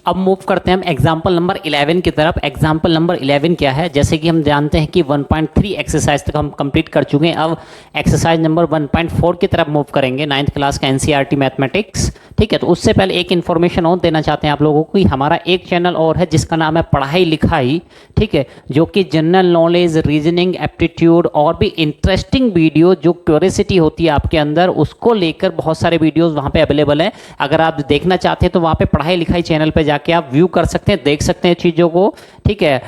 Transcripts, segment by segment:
अब मूव करते हैं हम एग्जाम्पल नंबर 11 की तरफ। एग्जाम्पल नंबर 11 क्या है, जैसे कि हम जानते हैं कि 1.3 एक्सरसाइज तक हम कंप्लीट कर चुके हैं। अब एक्सरसाइज नंबर 1.4 की तरफ मूव करेंगे, 9th क्लास का एनसीईआरटी मैथमेटिक्स। ठीक है, तो उससे पहले एक इन्फॉर्मेशन और देना चाहते हैं आप लोगों को कि हमारा एक चैनल और है जिसका नाम है पढ़ाई लिखाई। ठीक है, जो कि जनरल नॉलेज, रीजनिंग, एप्टीट्यूड और भी इंटरेस्टिंग वीडियो जो क्यूरियोसिटी होती है आपके अंदर, उसको लेकर बहुत सारे वीडियोस वहाँ पे अवेलेबल हैं। अगर आप देखना चाहते हैं तो वहाँ पे पढ़ाई लिखाई चैनल पे जाके आप व्यू कर सकते हैं, देख सकते हैं चीज़ों को। ठीक है,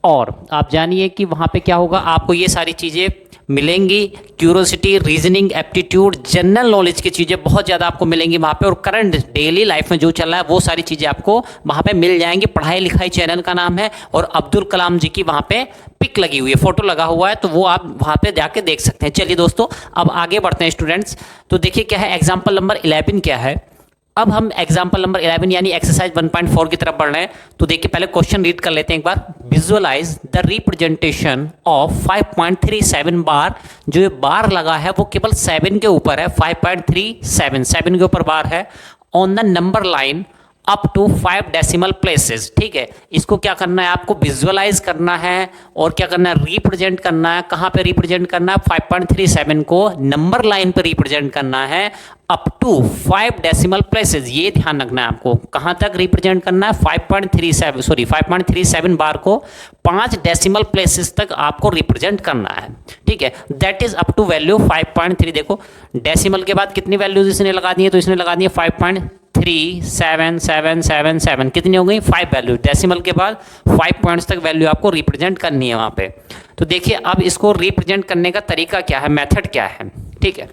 और आप जानिए कि वहाँ पे क्या होगा, आपको ये सारी चीज़ें मिलेंगी। Curiosity, reasoning, aptitude, general knowledge की चीज़ें बहुत ज़्यादा आपको मिलेंगी वहाँ पे, और करंट डेली लाइफ में जो चल रहा है वो सारी चीज़ें आपको वहाँ पे मिल जाएंगी। पढ़ाई लिखाई चैनल का नाम है, और अब्दुल कलाम जी की वहाँ पे पिक लगी हुई है, फोटो लगा हुआ है, तो वो आप वहाँ पे जाके देख सकते हैं। चलिए दोस्तों, अब आगे बढ़ते हैं स्टूडेंट्स। तो देखिए क्या है, एग्जाम्पल नंबर 11 क्या है। अब हम एग्जाम्पल नंबर 11 यानी एक्सरसाइज 1.4 की तरफ बढ़ रहे हैं। तो देखिए पहले क्वेश्चन रीड कर लेते हैं एक बार। विजुअलाइज द रिप्रेजेंटेशन ऑफ 5.37 बार। जो ये बार लगा है वो केवल 7 के ऊपर है, 5.37 7 के ऊपर बार है। On the number line up to 5 decimal places. ठीक है, इसको क्या करना है, आपको विजुअलाइज करना है और क्या करना है, रिप्रेजेंट करना है। कहाँ पे रिप्रेजेंट करना है, 5.37 को नंबर लाइन पे रिप्रेजेंट करना है अप टू 5 डेसिमल प्लेसेस। ये ध्यान रखना है आपको, कहाँ तक रिप्रेजेंट करना है, 5.37 बार को 5 डेसिमल प्लेसेस तक आपको रिप्रेजेंट करना है। ठीक है, that is up to value 5.3। देखो डेसिमल के बाद कितनी वैल्यूज इसने लगा दी है, तो इसने लगा दी है 5.377777। कितनी हो गई, 5 वैल्यू। डेसिमल के बाद 5 पॉइंट्स तक वैल्यू आपको रिप्रेजेंट करनी है वहाँ पे। तो देखिए अब इसको रिप्रेजेंट करने का तरीका क्या है, मेथड क्या है। ठीक है,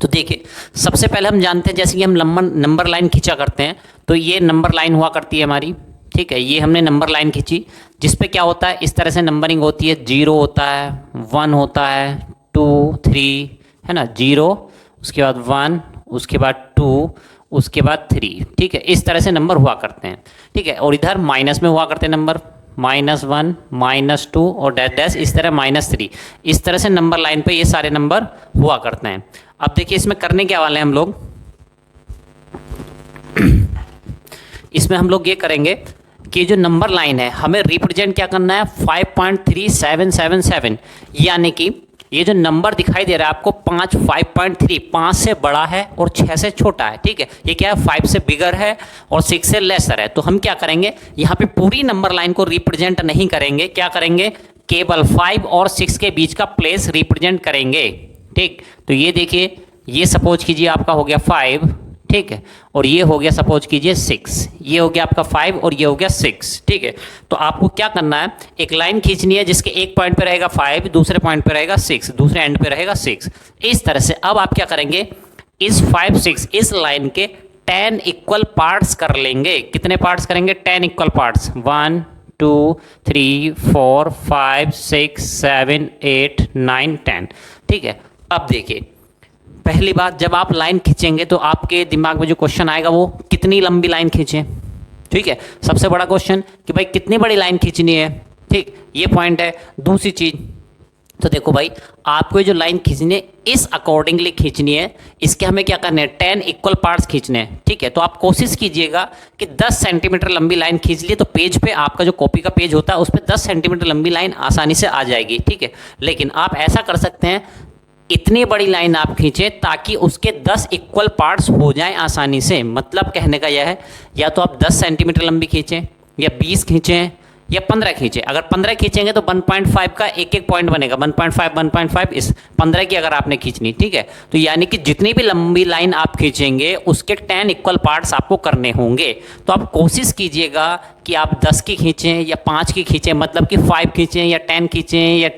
तो देखिए सबसे पहले हम जानते हैं, जैसे कि हम नंबर लाइन खींचा करते हैं, तो ये नंबर लाइन हुआ करती है हमारी। ठीक है, ये हमने नंबर लाइन खींची, जिसपे क्या होता है, इस तरह से नंबरिंग होती है। 0 होता है, 1 होता है, 2 3 है ना, 0 उसके बाद 1 उसके बाद 2 उसके बाद 3। ठीक है, इस तरह से नंबर हुआ करते हैं। ठीक है, और इधर माइनस में हुआ करते हैं नंबर, -1 -2 और डैश डैश, इस तरह -3। इस तरह से नंबर लाइन पे ये सारे नंबर हुआ करते हैं। अब देखिए इसमें करने क्या वाले हैं हम लोग, इसमें हम लोग ये करेंगे कि जो नंबर लाइन है हमें रिप्रेजेंट क्या करना है, 5.3777। यानी कि ये जो नंबर दिखाई दे रहा है आपको 5.3 5 से बड़ा है और 6 से छोटा है। ठीक है, ये क्या है, 5 से बिगर है और 6 से लेसर है। तो हम क्या करेंगे, यहाँ पे पूरी नंबर लाइन को रिप्रेजेंट नहीं करेंगे, क्या करेंगे, केवल 5 और 6 के बीच का प्लेस रिप्रेजेंट करेंगे। ठीक, तो ये देखिए, ये सपोज कीजिए आपका हो गया 5। ठीक है, और ये हो गया सपोज कीजिए 6। ये हो गया आपका 5 और ये हो गया 6। ठीक है, तो आपको क्या करना है, एक लाइन खींचनी है जिसके एक पॉइंट पे रहेगा 5, दूसरे पॉइंट पे रहेगा 6, दूसरे एंड पे रहेगा 6। इस तरह से अब आप क्या करेंगे, इस 5 6 इस लाइन के 10 इक्वल पार्ट्स कर लेंगे। कितने पार्ट्स करेंगे, 10 इक्वल पार्ट्स, 1 2 3 4 5 6 7 8 9 10। ठीक है, अब देखिए पहली बात, जब आप लाइन खींचेंगे तो आपके दिमाग में जो क्वेश्चन आएगा वो कितनी लंबी लाइन खींचें। ठीक है, सबसे बड़ा क्वेश्चन कि भाई कितनी बड़ी लाइन खींचनी है। ठीक, ये पॉइंट है। दूसरी चीज, तो देखो भाई आपको जो लाइन खींचनी है इस अकॉर्डिंगली खींचनी है, इसके हमें क्या करने हैं, 10 इक्वल पार्ट्स खींचने हैं। ठीक है, तो आप कोशिश कीजिएगा कि 10 सेंटीमीटर लंबी लाइन खींच लिए, तो पेज पे आपका जो कॉपी का पेज होता है उस पर 10 सेंटीमीटर लंबी लाइन आसानी से आ जाएगी। ठीक है, लेकिन आप ऐसा कर सकते हैं, इतनी बड़ी लाइन आप खींचें ताकि उसके 10 इक्वल पार्ट्स हो जाएं आसानी से। मतलब कहने का यह है, या तो आप 10 सेंटीमीटर लंबी खींचें, या 20 खींचें, या 15 खींचें। अगर 15 खींचेंगे तो 1.5 का एक एक पॉइंट बनेगा, 1.5 इस 15 की अगर आपने खींचनी। ठीक है, तो यानी कि जितनी भी लंबी लाइन आप खींचेंगे उसके 10 इक्वल पार्ट्स आपको करने होंगे। तो आप कोशिश कीजिएगा कि आप 10 की खींचें या 5 की खींचें, मतलब कि 5 खींचें या 10 खींचें या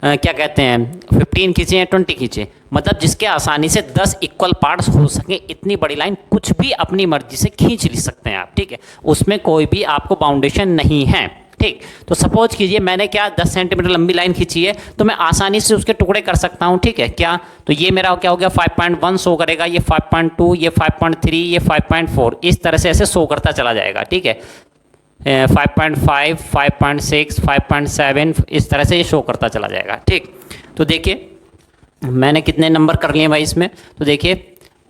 क्या कहते हैं 15 खींचें या 20 खींचें, मतलब जिसके आसानी से 10 इक्वल पार्ट्स हो सके। इतनी बड़ी लाइन कुछ भी अपनी मर्जी से खींच ले सकते हैं आप। ठीक है, उसमें कोई भी आपको बाउंडेशन नहीं है। ठीक, तो सपोज कीजिए मैंने क्या 10 सेंटीमीटर लंबी लाइन खींची है, तो मैं आसानी से उसके टुकड़े कर सकता हूँ। ठीक है, क्या, तो ये मेरा क्या हो गया, 5.1 शो करेगा, ये 5.2, ये 5.3, ये 5.4, इस तरह से ऐसे शो करता चला जाएगा। ठीक है, 5.5 5.6 5.7 इस तरह से ये शो करता चला जाएगा। ठीक, तो देखिए मैंने कितने नंबर कर लिए भाई इसमें, तो देखिए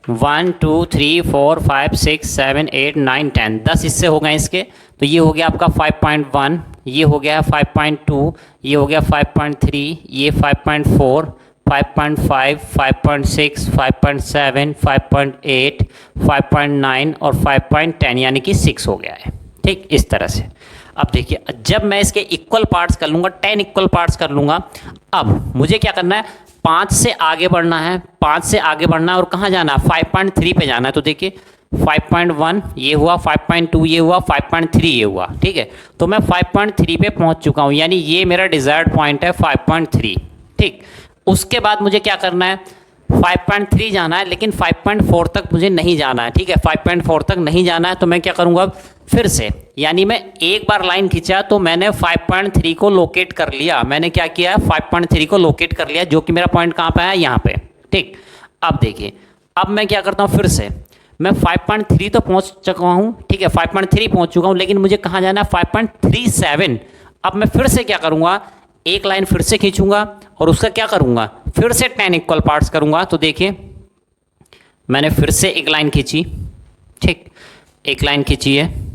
1 2 3 4 5 6 7 8 9 10, 10 इससे हो गए इसके। तो ये हो गया आपका 5.1, ये हो गया 5.2, ये हो गया 5.3, ये 5.4, 5.5, 5.6, 5.7, 5.8, 5.9 और 5.10 यानी कि 6 हो गया है। ठीक, इस तरह से। अब देखिए, जब मैं इसके इक्वल पार्ट्स कर लूँगा, 10 इक्वल पार्ट्स कर लूँगा, अब मुझे क्या करना है, 5 से आगे बढ़ना है, 5 से आगे बढ़ना है और कहाँ जाना है, 5.3 पे जाना है। तो देखिए 5.1 ये हुआ, 5.2 ये हुआ, 5.3 ये हुआ। ठीक है, तो मैं 5.3 पे पहुंच चुका हूं, यानी ये मेरा डिजायर्ड पॉइंट है 5.3। ठीक, उसके बाद मुझे क्या करना है, 5.3 जाना है, लेकिन 5.4 तक मुझे नहीं जाना है। ठीक है, 5.4 तक नहीं जाना है, तो मैं क्या करूंगा, फिर से, यानी मैं एक बार लाइन खींचा तो मैंने 5.3 को लोकेट कर लिया। मैंने क्या किया, 5.3 को लोकेट कर लिया, जो कि मेरा पॉइंट कहाँ पे है, यहाँ पे। ठीक, अब देखिए, अब मैं क्या करता हूँ, फिर से मैं 5.3 तो पहुँच चुका हूँ। ठीक है, 5.3 पहुँच चुका हूँ, लेकिन मुझे कहाँ जाना है, 5.37। अब मैं फिर से क्या करूँगा, एक लाइन फिर से खींचूंगा और उसका क्या करूँगा, फिर से 10 इक्वल पार्ट्स करूँगा। तो देखिए, मैंने फिर से एक लाइन खींची। ठीक, एक लाइन खींची है।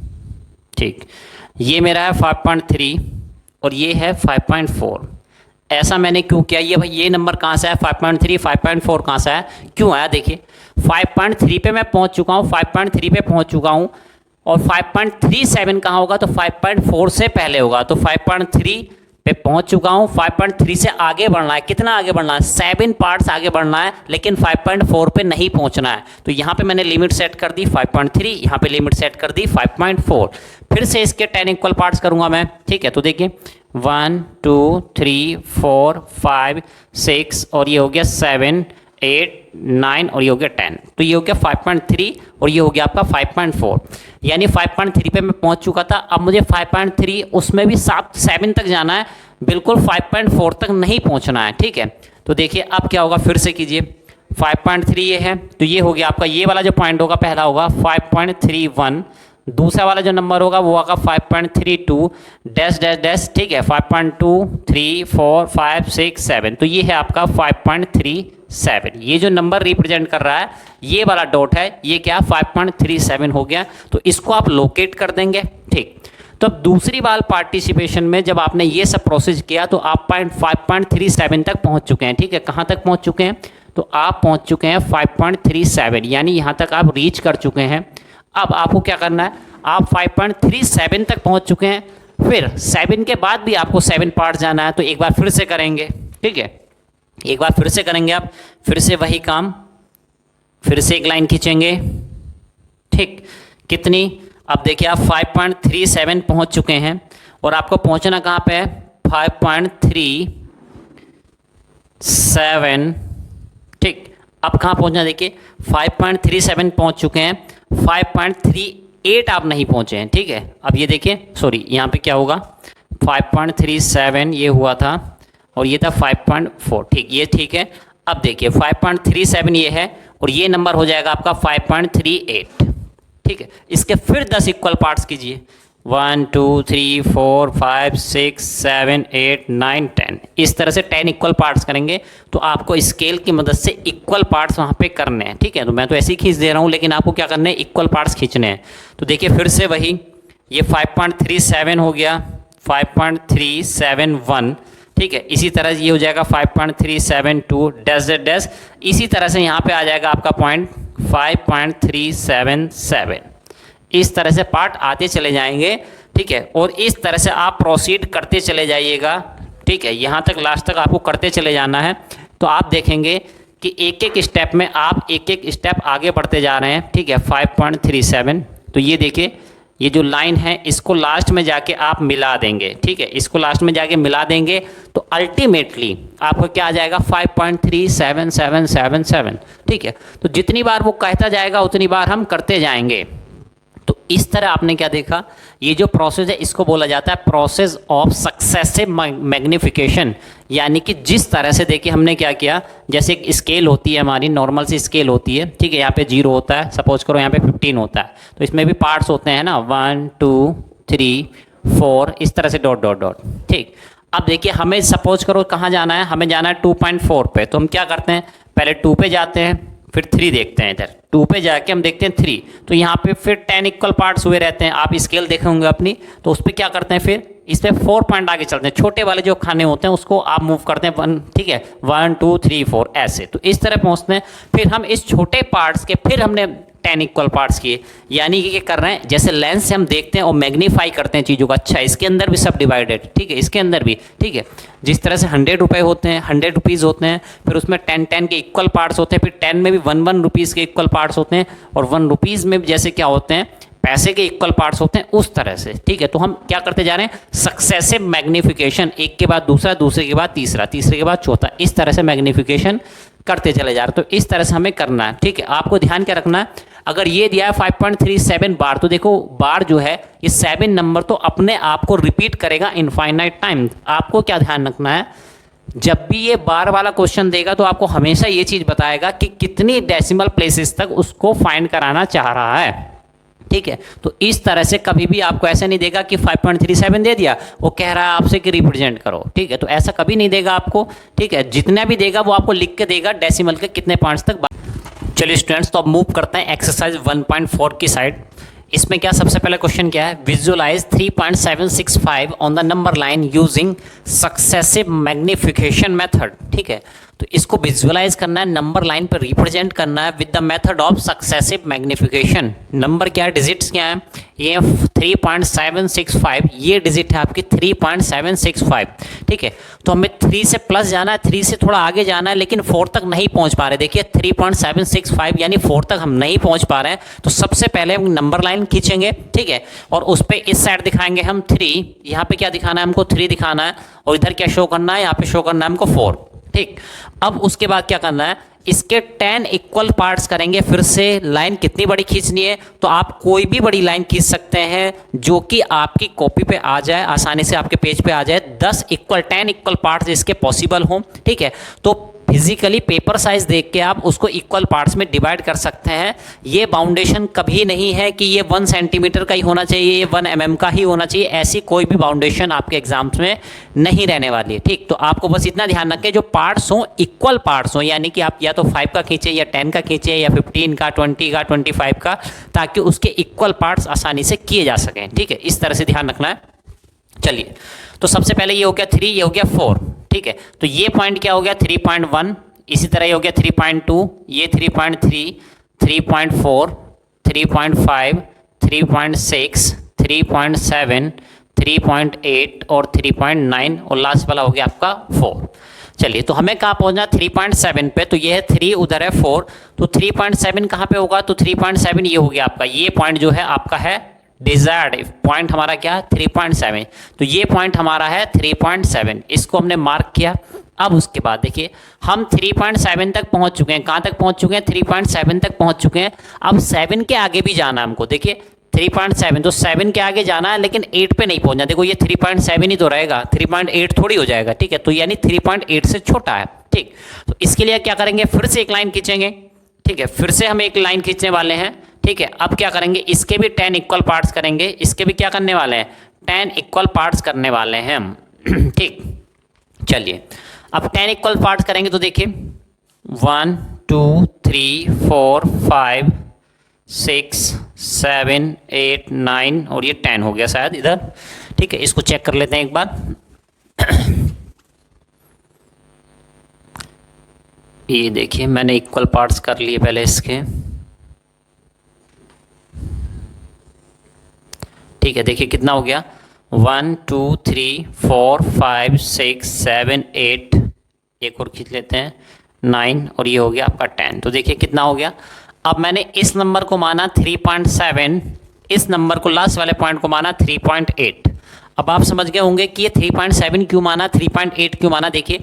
ठीक, ये मेरा है 5.3 और ये है 5.4। ऐसा मैंने क्यों किया, ये भाई ये नंबर कहाँ से है, 5.3, 5.4 कहाँ से है, क्यों आया, देखिए 5.3 पे मैं पहुँच चुका हूँ, 5.3 पे पहुँच चुका हूँ, और 5.37 कहाँ होगा, तो 5.4 से पहले होगा। तो 5.3 पे पहुंच चुका हूं, 5.3 से आगे बढ़ना है, कितना आगे बढ़ना है, 7 पार्ट्स आगे बढ़ना है, लेकिन 5.4 पे नहीं पहुंचना है। तो यहाँ पे मैंने लिमिट सेट कर दी 5.3, यहाँ पे लिमिट सेट कर दी 5.4। फिर से इसके 10 इक्वल पार्ट्स करूंगा मैं। ठीक है, तो देखिए 1 2 3 4 5 6 और ये हो गया 7 8 9 और ये हो गया 10। तो ये हो गया 5.3 और ये हो गया आपका 5.4, यानी 5.3 पे मैं पहुंच चुका था। अब मुझे 5.3 उसमें भी 7 तक जाना है, बिल्कुल 5.4 तक नहीं पहुंचना है। ठीक है, तो देखिए अब क्या होगा, फिर से कीजिए, 5.3 ये है, तो ये हो गया आपका, ये वाला जो पॉइंट होगा पहला होगा 5.31, दूसरा वाला जो नंबर होगा वो होगा 5.32 डैश डैश डैश। ठीक है, 5.2 3 4 5 6 7, तो ये है आपका 5.37। ये जो नंबर रिप्रेजेंट कर रहा है, ये वाला डॉट है, ये क्या 5.37 हो गया। तो इसको आप लोकेट कर देंगे। ठीक, तो अब दूसरी बार पार्टिसिपेशन में जब आपने ये सब प्रोसेस किया तो आप 5.37 तक पहुंच चुके हैं। ठीक है, कहाँ तक पहुंच चुके हैं, तो आप पहुंच चुके हैं 5.37, यानी यहाँ तक आप रीच कर चुके हैं। अब आपको क्या करना है, आप 5.37 तक पहुंच चुके हैं, फिर 7 के बाद भी आपको 7 पार्ट जाना है, तो एक बार फिर से करेंगे। ठीक है, एक बार फिर से करेंगे, आप फिर से वही काम, फिर से एक लाइन खींचेंगे। ठीक, कितनी, अब देखिए आप 5.37 पहुंच चुके हैं और आपको पहुंचना कहाँ पे है, 5.37। ठीक, अब कहाँ पहुंचना, देखिए 5.37 पहुंच चुके हैं, 5.38 आप नहीं पहुंचे हैं। ठीक है, अब ये देखिए, सॉरी यहाँ पे क्या होगा, 5.37 ये हुआ था और ये था 5.4। ठीक, ये ठीक है। अब देखिए 5.37 ये है और ये नंबर हो जाएगा आपका 5.38। ठीक है, इसके फिर 10 इक्वल पार्ट्स कीजिए, 1 2 3 4 5 6 7 8 9 10, इस तरह से 10 इक्वल पार्ट्स करेंगे। तो आपको स्केल की मदद से इक्वल पार्ट्स वहाँ पे करने हैं। ठीक है, तो मैं तो ऐसे ही खींच दे रहा हूँ, लेकिन आपको क्या करना है, इक्वल पार्ट्स खींचने हैं। तो देखिए फिर से वही, ये 5.37 हो गया, 5.371। ठीक है, इसी तरह ये हो जाएगा 5.372 डैश डैश डैश, इसी तरह से यहाँ पे आ जाएगा आपका पॉइंट 5.377। इस तरह से पार्ट आते चले जाएंगे। ठीक है, और इस तरह से आप प्रोसीड करते चले जाइएगा। ठीक है, यहाँ तक लास्ट तक आपको करते चले जाना है। तो आप देखेंगे कि एक एक स्टेप में आप एक एक स्टेप आगे बढ़ते जा रहे हैं। ठीक है, 5.37, तो ये देखिए, ये जो लाइन है इसको लास्ट में जाके आप मिला देंगे। ठीक है, इसको लास्ट में जाके मिला देंगे तो अल्टीमेटली आपको क्या आ जाएगा, 5.37777। ठीक है, तो जितनी बार वो कहता जाएगा उतनी बार हम करते जाएंगे। तो इस तरह आपने क्या देखा, ये जो प्रोसेस है इसको बोला जाता है प्रोसेस ऑफ सक्सेसिव मैग्निफिकेशन। यानी कि जिस तरह से देखिए हमने क्या किया, जैसे एक स्केल होती है हमारी, नॉर्मल सी स्केल होती है। ठीक है, यहाँ पे 0 होता है, सपोज करो यहाँ पे 15 होता है, तो इसमें भी पार्ट्स होते हैं ना, 1 2 3 4, इस तरह से डॉट डॉट डॉट। ठीक, अब देखिए हमें सपोज करो कहाँ जाना है, हमें जाना है 2.4 पे। तो हम क्या करते हैं, पहले 2 पे जाते हैं, फिर 3 देखते हैं, इधर 2 पे जाके हम देखते हैं 3, तो यहाँ पे फिर 10 इक्वल पार्ट्स हुए रहते हैं। आप स्केल देखे होंगे अपनी, तो उस पर क्या करते हैं, फिर इस पर 4 पॉइंट आगे चलते हैं। छोटे वाले जो खाने होते हैं उसको आप मूव करते हैं 1, ठीक है, 1 2 3 4 ऐसे, तो इस तरह पहुँचते हैं। फिर हम इस छोटे पार्ट्स के फिर हमने 10 इक्वल पार्ट्स किए, यानी कि क्या कर रहे हैं, जैसे लेंस से हम देखते हैं और मैग्नीफाई करते हैं चीज़ों का। अच्छा, इसके अंदर भी सब डिवाइडेड, ठीक है, इसके अंदर भी, ठीक है। जिस तरह से 100 रुपये होते हैं, 100 रुपीज़ होते हैं, फिर उसमें 10 के इक्वल पार्ट्स होते हैं, फिर 10 में भी 1 रुपीज़ के इक्वल पार्ट्स होते हैं, और 1 रुपीज़ में भी जैसे क्या होते हैं, पैसे के इक्वल पार्ट्स होते हैं, उस तरह से, ठीक है। तो हम क्या करते जा रहे हैं, सक्सेसिव मैग्नीफिकेशन, एक के बाद दूसरा, दूसरे के बाद तीसरा, तीसरे के बाद चौथा, इस तरह से मैग्नीफिकेशन करते चले जा रहे हैं। तो इस तरह से हमें करना है, ठीक है। आपको ध्यान क्या रखना है, अगर ये दिया है 5.37 बार, तो देखो बार जो है ये 7 नंबर तो अपने आप को रिपीट करेगा इनफाइनाइट टाइम। आपको क्या ध्यान रखना है, जब भी ये बार वाला क्वेश्चन देगा तो आपको हमेशा ये चीज़ बताएगा कि कितनी डेसिमल प्लेसेस तक उसको फाइंड कराना चाह रहा है, ठीक है। तो इस तरह से कभी भी आपको ऐसे नहीं देगा कि 5.37 दे दिया, वो कह रहा है आपसे कि रिप्रेजेंट करो, ठीक है। तो ऐसा कभी नहीं देगा आपको, ठीक है। जितना भी देगा वो आपको लिख के देगा डेसिमल के कितने पॉइंट्स तक। चलिए स्टूडेंट्स, तो अब मूव करते हैं एक्सरसाइज 1.4 की साइड। इसमें क्या सबसे पहले क्वेश्चन क्या है, visualize 3.765 on the number line using successive magnification method, ठीक है। तो इसको विजुअलाइज करना है, नंबर लाइन पर रिप्रेजेंट करना है with the method of successive magnification. Number क्या है, डिजिट्स क्या है, ये 3.765, ये डिजिट है आपकी 3.765, ठीक है। तो हमें 3 से प्लस जाना है, 3 से थोड़ा आगे जाना है, लेकिन 4 तक नहीं पहुंच पा रहे। देखिए 3.765 यानी 4 तक हम नहीं पहुंच पा रहे हैं। तो सबसे पहले हम नंबर लाइन खींचेंगे, ठीक है, और उस पर इस साइड दिखाएंगे हम 3, यहाँ पे क्या दिखाना है हमको, 3 दिखाना है, और इधर क्या शो करना है, यहाँ पे शो करना है हमको 4, ठीक। अब उसके बाद क्या करना है, इसके 10 इक्वल पार्ट्स करेंगे। फिर से लाइन कितनी बड़ी खींचनी है, तो आप कोई भी बड़ी लाइन खींच सकते हैं जो कि आपकी कॉपी पे आ जाए, आसानी से आपके पेज पे आ जाए। 10 इक्वल पार्ट्स इसके पॉसिबल हों, ठीक है। तो फिजिकली पेपर साइज देख के आप उसको इक्वल पार्ट्स में डिवाइड कर सकते हैं। ये बाउंडेशन कभी नहीं है कि ये 1 सेंटीमीटर का ही होना चाहिए, ये 1 mm का ही होना चाहिए, ऐसी कोई भी बाउंडेशन आपके एग्जाम्स में नहीं रहने वाली है, ठीक। तो आपको बस इतना ध्यान रखें, जो पार्ट्स हों इक्वल पार्ट्स हों, यानी कि आप या तो 5 का खींचे, या 10 का खींचे, या 15 का, 20 का, 25 का, ताकि उसके इक्वल पार्ट्स आसानी से किए जा सकें, ठीक है। इस तरह से ध्यान रखना है। चलिए, तो सबसे पहले ये हो गया 3, ये हो गया 4, ठीक है। तो ये पॉइंट क्या हो गया 3.1, इसी तरह ये हो गया 3.2, ये 3.3, 3.4, 3.5, 3.6, 3.7, 3.8 और 3.9, और लास्ट वाला हो गया आपका 4। चलिए, तो हमें कहाँ पहुँचना है, 3.7 पे। तो ये है 3, उधर है 4, तो 3.7 कहाँ पे होगा, तो 3.7 ये हो गया आपका, ये पॉइंट जो है आपका है डिजायर्ड पॉइंट हमारा क्या है 3.7। तो ये पॉइंट हमारा है 3.7, इसको हमने मार्क किया। अब उसके बाद देखिए हम 3.7 तक पहुंच चुके हैं। कहाँ तक पहुंच चुके हैं, 3.7 तक पहुंच चुके हैं। अब 7 के आगे भी जाना है हमको। देखिए 3.7, तो 7 के आगे जाना है, लेकिन 8 पे नहीं पहुंचना। देखो ये 3.7 ही तो रहेगा, 3.8 थोड़ी हो जाएगा, ठीक है। तो यानी 3.8 से छोटा है, ठीक। तो इसके लिए क्या करेंगे, फिर से एक लाइन खींचेंगे, ठीक है। फिर से हम एक लाइन खींचने वाले हैं, ठीक है। अब क्या करेंगे, इसके भी 10 इक्वल पार्ट्स करेंगे, इसके भी क्या करने वाले हैं, 10 इक्वल पार्ट्स करने वाले हैं हम, ठीक। चलिए, अब 10 इक्वल पार्ट्स करेंगे तो देखिए 1 2 3 4 5 6 7 8 9 और ये 10 हो गया शायद इधर, ठीक है। इसको चेक कर लेते हैं एक बार। ये देखिए मैंने इक्वल पार्ट्स कर लिए पहले इसके, ठीक है। देखिए कितना हो गया, 1 2 3 4 5 6 7 8, एक और खींच लेते हैं 9, और ये हो गया आपका 10। तो देखिए कितना हो गया। अब मैंने इस नंबर को माना 3.7, इस नंबर को लास्ट वाले पॉइंट को माना 3.8। अब आप समझ गए होंगे कि ये 3.7 क्यों माना, 3.8 क्यों माना। देखिए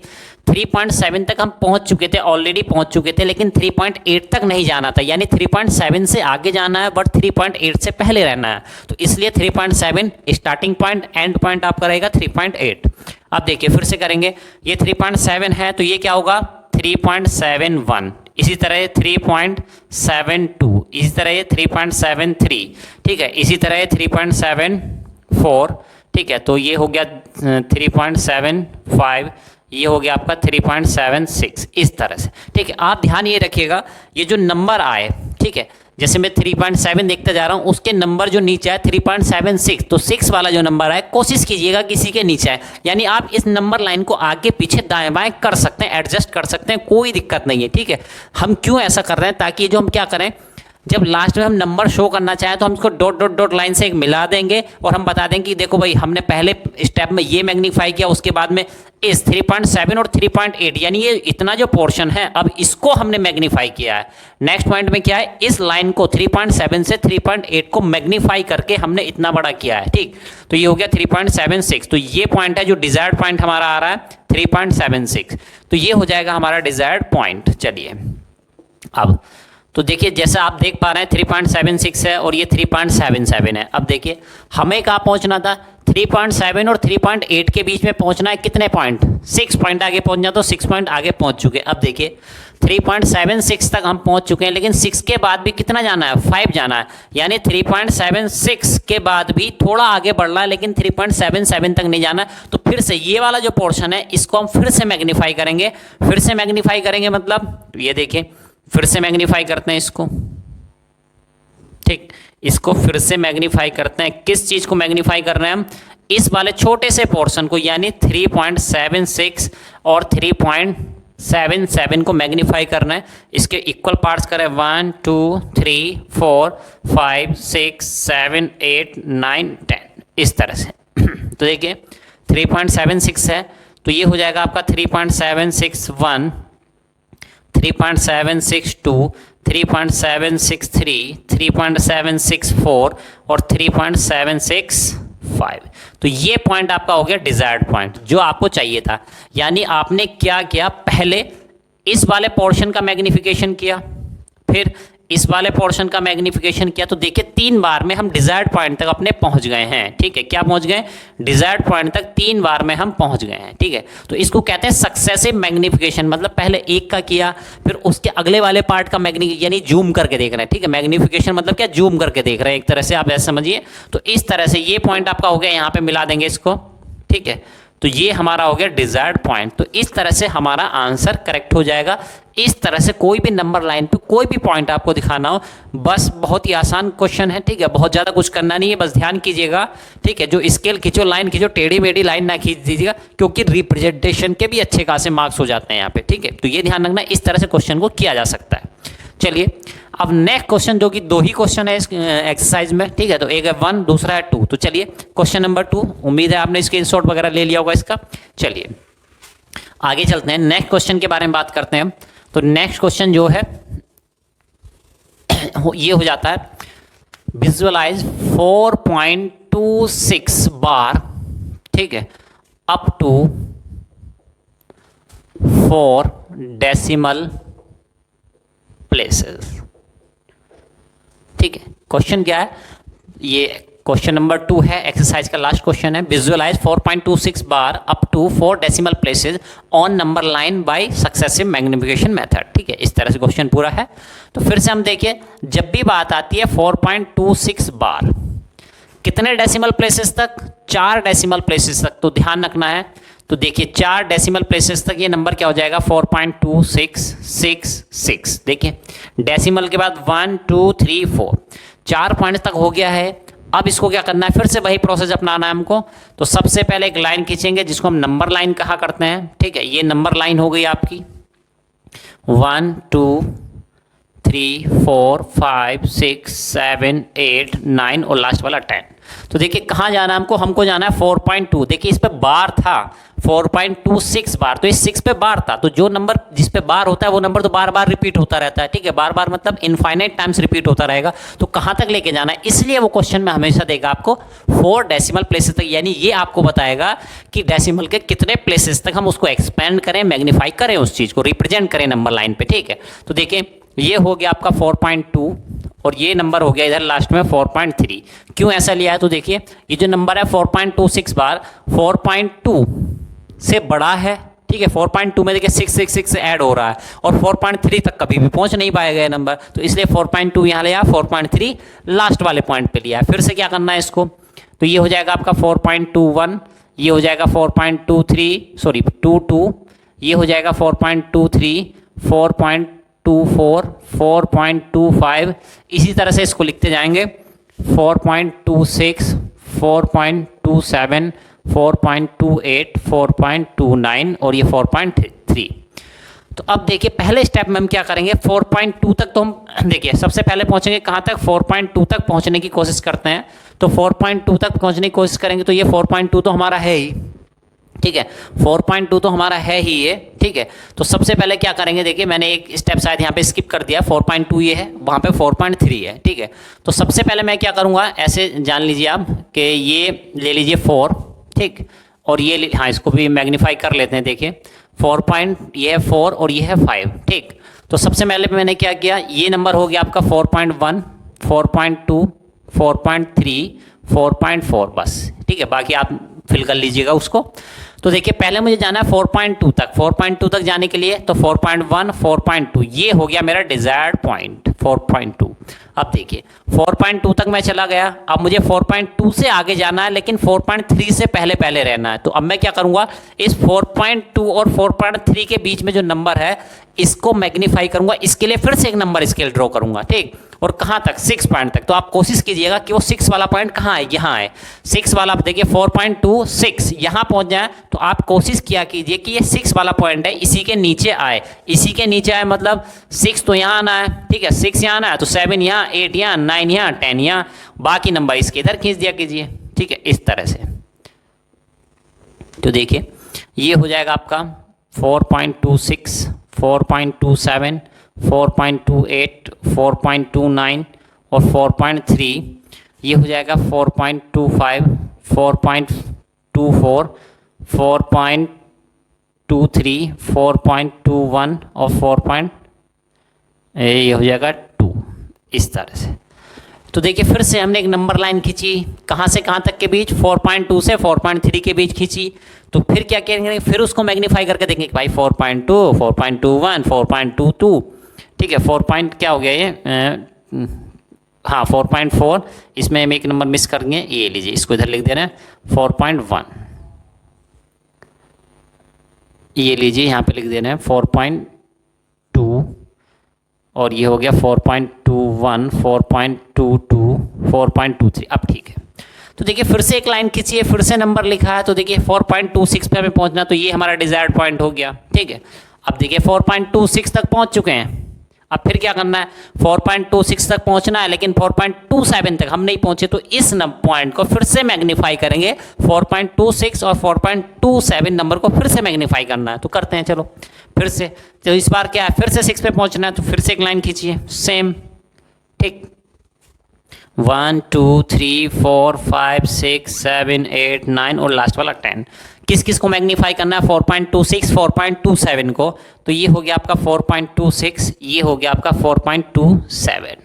3.7 तक हम पहुंच चुके थे, ऑलरेडी पहुंच चुके थे, लेकिन 3.8 तक नहीं जाना था। यानी 3.7 से आगे जाना है, बट 3.8 से पहले रहना है। तो इसलिए 3.7 स्टार्टिंग पॉइंट, एंड पॉइंट आपका रहेगा 3.8। अब देखिए फिर से करेंगे, ये 3.7 है, तो ये क्या होगा 3.71, इसी तरह 3.72, इसी तरह ये 3.73, ठीक है। इसी तरह ये 3.74, ठीक है। तो ये हो गया 3.75, ये हो गया आपका 3.76 इस तरह से, ठीक है। आप ध्यान ये रखिएगा, ये जो नंबर आए, ठीक है, जैसे मैं 3.7 देखते जा रहा हूँ, उसके नंबर जो नीचे है 3.76, तो 6 वाला जो नंबर है कोशिश कीजिएगा किसी के नीचे है, यानी आप इस नंबर लाइन को आगे पीछे दाएं बाएं कर सकते हैं, एडजस्ट कर सकते हैं, कोई दिक्कत नहीं है, ठीक है। हम क्यों ऐसा कर रहे हैं, ताकि जो हम क्या करें, जब लास्ट में हम नंबर शो करना चाहें तो हम इसको डॉट डॉट डॉट लाइन से एक मिला देंगे और हम बता देंगे कि देखो भाई हमने पहले स्टेप में ये मैग्नीफाई किया, उसके बाद में इस 3.7 और 3.8, यानी ये इतना जो पोर्शन है अब इसको हमने मैग्नीफाई किया है। नेक्स्ट पॉइंट में क्या है, इस लाइन को 3.7 से 3.8 को मैग्नीफाई करके हमने इतना बड़ा किया है, ठीक। तो ये हो गया 3.76, तो ये पॉइंट है जो डिजायर्ड पॉइंट हमारा आ रहा है 3.76, तो ये हो जाएगा हमारा डिजायर्ड पॉइंट। चलिए अब तो देखिए, जैसा आप देख पा रहे हैं 3.76 है और ये 3.77 है। अब देखिए हमें कहाँ पहुंचना था, 3.7 और 3.8 के बीच में पहुंचना है, कितने पॉइंट, 6 पॉइंट आगे पहुंचना, तो 6 पॉइंट आगे पहुंच चुके। अब देखिए 3.76 तक हम पहुंच चुके हैं, लेकिन 6 के बाद भी कितना जाना है, 5 जाना है, यानी 3.76 के बाद भी थोड़ा आगे बढ़ना है, लेकिन 3.77 तक नहीं जाना। तो फिर से ये वाला जो पोर्शन है इसको हम फिर से मैग्नीफाई करेंगे, फिर से मैग्नीफाई करेंगे, मतलब ये देखिए फिर से मैग्नीफाई करते हैं इसको, ठीक, इसको फिर से मैग्नीफाई करते हैं। किस चीज को मैग्नीफाई कर रहे हैं हम, इस वाले छोटे से पोर्शन को, यानी 3.76 और 3.77 को मैग्नीफाई करना है। इसके इक्वल पार्ट्स करें, 1 2 3 4 5 6 7 8 9 10 इस तरह से। तो देखिए 3.76 है, तो ये हो जाएगा आपका 3.761, 3.762, 3.763, 3.764 और 3.765। तो ये पॉइंट आपका हो गया डिजायर्ड पॉइंट जो आपको चाहिए था। यानी आपने क्या किया, पहले इस वाले पोर्शन का मैग्निफिकेशन किया, फिर इस वाले पोर्शन का मैग्निफिकेशन किया, तो देखिए 3 बार में हम डिजायर्ड पॉइंट तक अपने पहुंच गए हैं, ठीक है। क्या पहुंच गए, डिजायर्ड पॉइंट तक 3 बार में हम पहुंच गए हैं, ठीक है। तो इसको कहते हैं सक्सेसिव मैग्निफिकेशन, मतलब पहले एक का किया, फिर उसके अगले वाले पार्ट का यानी जूम करके देख रहे हैं, ठीक है। मैग्निफिकेशन मतलब क्या, जूम करके देख रहे हैं, एक तरह से आप ऐसे समझिए। तो इस तरह से ये पॉइंट आपका हो गया, यहाँ पे मिला देंगे इसको, ठीक है। तो ये हमारा हो गया डिजायर्ड पॉइंट। तो इस तरह से हमारा आंसर करेक्ट हो जाएगा। इस तरह से कोई भी नंबर लाइन पे कोई भी पॉइंट आपको दिखाना हो, बस बहुत ही आसान क्वेश्चन है, ठीक है। बहुत ज़्यादा कुछ करना नहीं है, बस ध्यान कीजिएगा, ठीक है। जो स्केल खींचो, लाइन खींचो, टेढ़ी मेढ़ी लाइन ना खींच दीजिएगा, क्योंकि रिप्रेजेंटेशन के भी अच्छे खासे मार्क्स हो जाते हैं यहाँ पे, ठीक है। तो ये ध्यान रखना, इस तरह से क्वेश्चन को किया जा सकता है। चलिए अब नेक्स्ट क्वेश्चन, जो कि 2 ही क्वेश्चन है इस एक्सरसाइज में, ठीक है। तो एक है 1, दूसरा है 2। तो चलिए क्वेश्चन नंबर 2, उम्मीद है आपने स्क्रीनशॉट वगैरह ले लिया होगा इसका। चलिए आगे चलते हैं, नेक्स्ट क्वेश्चन के बारे में बात करते हैं हम। तो नेक्स्ट क्वेश्चन जो है ये हो जाता है, विजुअलाइज 4.26 बार, ठीक है, अप टू 4 डेसिमल प्लेसेस, ठीक है। क्वेश्चन क्या है, ये क्वेश्चन नंबर 2 है, एक्सरसाइज का लास्ट क्वेश्चन है। Visualize 4.26 bar up to 4 decimal places on number line by successive magnification method, ठीक है। इस तरह से क्वेश्चन पूरा है। तो फिर से हम देखिए, जब भी बात आती है 4.26 बार, कितने डेसिमल प्लेसेस तक, 4 डेसिमल प्लेसेस तक, तो ध्यान रखना है। तो देखिए 4 डेसिमल प्लेसेस तक ये नंबर क्या हो जाएगा, 4.2666। देखिए डेसिमल के बाद 1 2 3 4, 4 पॉइंट तक हो गया है। अब इसको क्या करना है, फिर से वही प्रोसेस अपनाना है हमको। तो सबसे पहले एक लाइन खींचेंगे जिसको हम नंबर लाइन कहा करते हैं, ठीक है। ये नंबर लाइन हो गई आपकी, 1 2 3 4 5 6 7 8 9 और लास्ट वाला 10। तो देखिए कहाँ जाना है हमको जाना है 4.2। देखिए इस पे बार था 4.26 बार, तो इस 6 पे बार था, तो जो नंबर जिस पे बार होता है वो नंबर तो बार बार रिपीट होता रहता है, ठीक है। बार बार मतलब इनफाइनाइट टाइम्स रिपीट होता रहेगा। तो कहाँ तक लेके जाना है, इसलिए वो क्वेश्चन में हमेशा देगा आपको 4 डेसिमल प्लेसेस तक, यानी ये आपको बताएगा कि डेसिमल के कितने प्लेसेस तक हम उसको एक्सपेंड करें, मैग्नीफाई करें, उस चीज़ को रिप्रेजेंट करें नंबर लाइन पे, ठीक है। तो देखिए ये हो गया आपका 4.2 और ये नंबर हो गया इधर लास्ट में 4.3। क्यों ऐसा लिया है, तो देखिए ये जो नंबर है 4.26 बार 4.2 से बड़ा है, ठीक है। 4.2 में देखिए 666 ऐड हो रहा है और 4.3 तक कभी भी पहुंच नहीं पाएगा ये नंबर, तो इसलिए 4.2 यहाँ लिया, 4.3 लास्ट वाले पॉइंट पे लिया है। फिर से क्या करना है इसको, तो ये हो जाएगा आपका 4.21, ये हो जाएगा 4.23 22 ये हो जाएगा 4.23, 4.24, 4.25, इसी तरह से इसको लिखते जाएंगे 4.26, 4.27, 4.28, 4.29 और ये 4.3। तो अब देखिए पहले स्टेप में हम क्या करेंगे, 4.2 तक तो हम देखिए सबसे पहले पहुंचेंगे कहाँ तक, 4.2 तक पहुंचने की कोशिश करते हैं। तो 4.2 तक पहुंचने की कोशिश करेंगे तो ये 4.2 तो हमारा है ही, ठीक है, 4.2 तो हमारा है ही ये, ठीक है। तो सबसे पहले क्या करेंगे, देखिए मैंने एक स्टेप शायद यहाँ पे स्किप कर दिया, 4.2 ये है, वहाँ पे 4.3 है, ठीक है। तो सबसे पहले मैं क्या करूँगा, ऐसे जान लीजिए आप कि ये ले लीजिए 4, ठीक, और ये हाँ इसको भी मैग्नीफाई कर लेते हैं, देखिए 4 ये है 4 और ये है 5, ठीक। तो सबसे पहले मैंने क्या किया, ये नंबर हो गया आपका 4.1, 4.2, 4.3, 4.4 बस, ठीक है, बाकी आप फिल कर लीजिएगा उसको। तो देखिए पहले मुझे जाना है 4.2 तक, 4.2 तक जाने के लिए तो 4.1, 4.2 ये हो गया मेरा डिजायर्ड पॉइंट 4.2। अब देखिए 4.2 तक मैं चला गया, अब मुझे 4.2 से आगे जाना है लेकिन 4.3 से पहले पहले रहना है। तो अब मैं क्या करूंगा, इस 4.2 और 4.3 के बीच में जो नंबर है इसको मैग्नीफाई करूंगा, इसके लिए फिर से एक नंबर स्केल ड्रॉ करूंगा, ठीक, और कहाँ तक, 6 पॉइंट तक। तो आप कोशिश कीजिएगा कि वो 6 वाला पॉइंट कहाँ है, यहाँ है 6 वाला। आप देखिए 4.2 6 यहाँ पहुँच जाए तो आप कोशिश किया कीजिए कि ये 6 वाला पॉइंट है इसी के नीचे आए, इसी के नीचे आए मतलब 6 तो यहाँ आना है, ठीक है, 6 यहाँ आना है तो 7 यहाँ, 8 यहाँ, 9 यहाँ, 10 यहाँ, बाकी नंबर इसके इधर खींच दिया कीजिए, ठीक है, इस तरह से। तो देखिए ये हो जाएगा आपका 4.26, 4.27, 4.28, 4.29 और 4.3, ये हो जाएगा 4.25, 4.24, 4.23, 4.21 और ये हो जाएगा 2, इस तरह से। तो देखिए फिर से हमने एक नंबर लाइन खींची, कहाँ से कहाँ तक के बीच, 4.2 से 4.3 के बीच खींची। तो फिर क्या करेंगे, फिर उसको मैग्नीफाई करके देखेंगे कि भाई 4.2, 4.21, 4.22, ठीक है, 4 क्या हो गया ये, हाँ 4.4, इसमें हम एक नंबर मिस करेंगे, ये लीजिए इसको इधर लिख दे रहे हैं 4.1, ये लीजिए यहाँ पे लिख दे रहे हैं 4.2 और ये हो गया 4.21, 4.22, 4.23। अब ठीक है, तो देखिए फिर से एक लाइन खींचिए, फिर से नंबर लिखा है तो देखिए 4.26 पे हमें पहुंचना, तो ये हमारा डिजायर्ड पॉइंट हो गया, ठीक है। अब देखिए 4.26 तक पहुंच चुके हैं, अब फिर क्या करना है, 4.26 तक पहुंचना है लेकिन 4.27 तक हम नहीं पहुंचे, तो इस पॉइंट को फिर से मैग्नीफाई करेंगे, 4.26 और 4.27 नंबर को फिर से मैग्नीफाई करना है। तो करते हैं चलो फिर से, तो इस बार क्या है, फिर से 6 पे पहुंचना है, तो फिर से एक लाइन खींचिए सेम, ठीक, 1 2 3 4 5 6 7 8 9 और लास्ट वाला 10। किस किस को मैग्नीफाई करना है, 4.26, 4.27 को, तो ये हो गया आपका 4.26, ये हो गया आपका 4.27।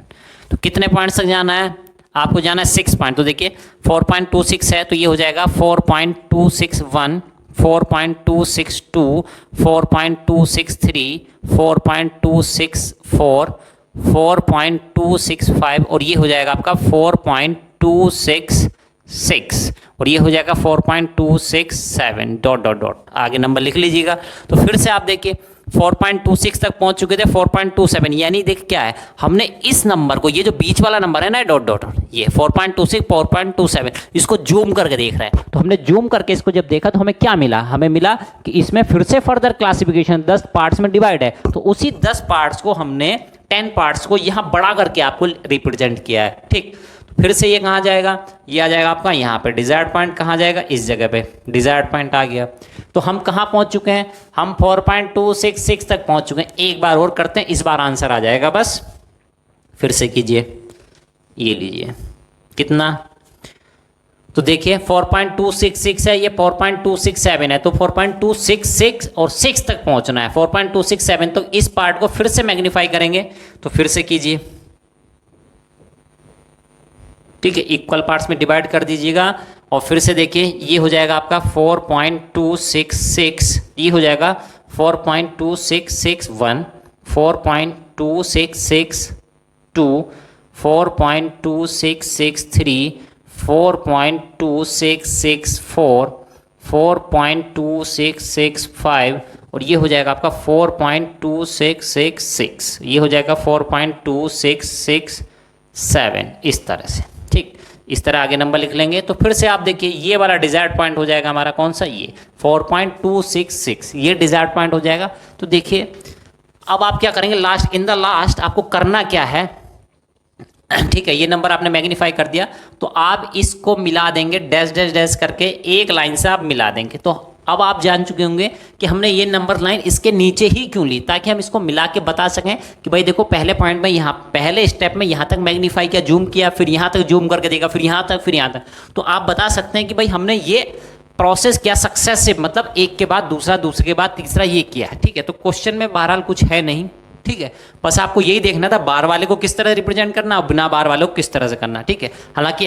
तो कितने पॉइंट्स तक जाना है, आपको जाना है 6 पॉइंट। तो देखिए 4.26 है तो ये हो जाएगा 4.261, 4.262, 4.263, 4.264, 4.265 और ये हो जाएगा आपका 4.266 और ये हो जाएगा 4.267 डॉट डॉट डॉट, आगे नंबर लिख लीजिएगा। तो फिर से आप देखिए 4.26 तक पहुंच चुके थे, 4.27 यानी देख क्या है, हमने इस नंबर को, ये जो बीच वाला नंबर है ना डॉट डॉट, ये 4.26, 4.27, इसको जूम करके देख रहे हैं। तो हमने जूम करके इसको जब देखा तो हमें क्या मिला, हमें मिला कि इसमें फिर से फर्दर क्लासिफिकेशन 10 पार्ट्स में डिवाइड है, तो उसी 10 पार्ट्स को हमने 10 पार्ट्स को यहाँ बड़ा करके आपको रिप्रेजेंट किया है, ठीक। फिर से ये कहाँ जाएगा, ये आ जाएगा आपका यहाँ पे, डिजायर्ड पॉइंट कहाँ जाएगा, इस जगह पे डिजायर्ड पॉइंट आ गया। तो हम कहाँ पहुँच चुके हैं, हम 4.266 तक पहुँच चुके हैं। एक बार और करते हैं, इस बार आंसर आ जाएगा बस। फिर से कीजिए, ये लीजिए कितना, तो देखिए 4.266 है, ये 4.267 है, तो 4.266 और 6 तक पहुँचना है, 4.267। तो इस पार्ट को फिर से मैग्नीफाई करेंगे, तो फिर से कीजिए, ठीक है, इक्वल पार्ट्स में डिवाइड कर दीजिएगा और फिर से देखिए ये हो जाएगा आपका 4.266, ये हो जाएगा 4.2661, 4.2662, 4.2663, 4.2664, 4.2665 और ये हो जाएगा आपका 4.2666, ये हो जाएगा 4.2667, इस तरह से। ठीक, इस तरह आगे नंबर लिख लेंगे। तो फिर से आप देखिए ये वाला डिजायर्ड पॉइंट हो जाएगा हमारा कौन सा, ये 4.266, ये डिजायर्ड पॉइंट हो जाएगा। तो देखिए अब आप क्या करेंगे, लास्ट इन द लास्ट आपको करना क्या है, ठीक है, ये नंबर आपने मैग्नीफाई कर दिया, तो आप इसको मिला देंगे डैश डैश डैश करके, एक लाइन से आप मिला देंगे। तो अब आप जान चुके होंगे कि हमने ये नंबर लाइन इसके नीचे ही क्यों ली, ताकि हम इसको मिला के बता सकें कि भाई देखो पहले पॉइंट में यहाँ, पहले स्टेप में यहाँ तक मैग्नीफाई किया, जूम किया, फिर यहाँ तक जूम करके देखा, फिर यहाँ तक, फिर यहाँ तक। तो आप बता सकते हैं कि भाई हमने ये प्रोसेस क्या सक्सेस से, मतलब एक के बाद दूसरा, दूसरे के बाद तीसरा ये किया है। ठीक है, तो क्वेश्चन में बहरहाल कुछ है नहीं। ठीक है, बस आपको यही देखना था बार वाले को किस तरह रिप्रेजेंट करना और बिना बार वाले को किस तरह से करना। ठीक है, हालांकि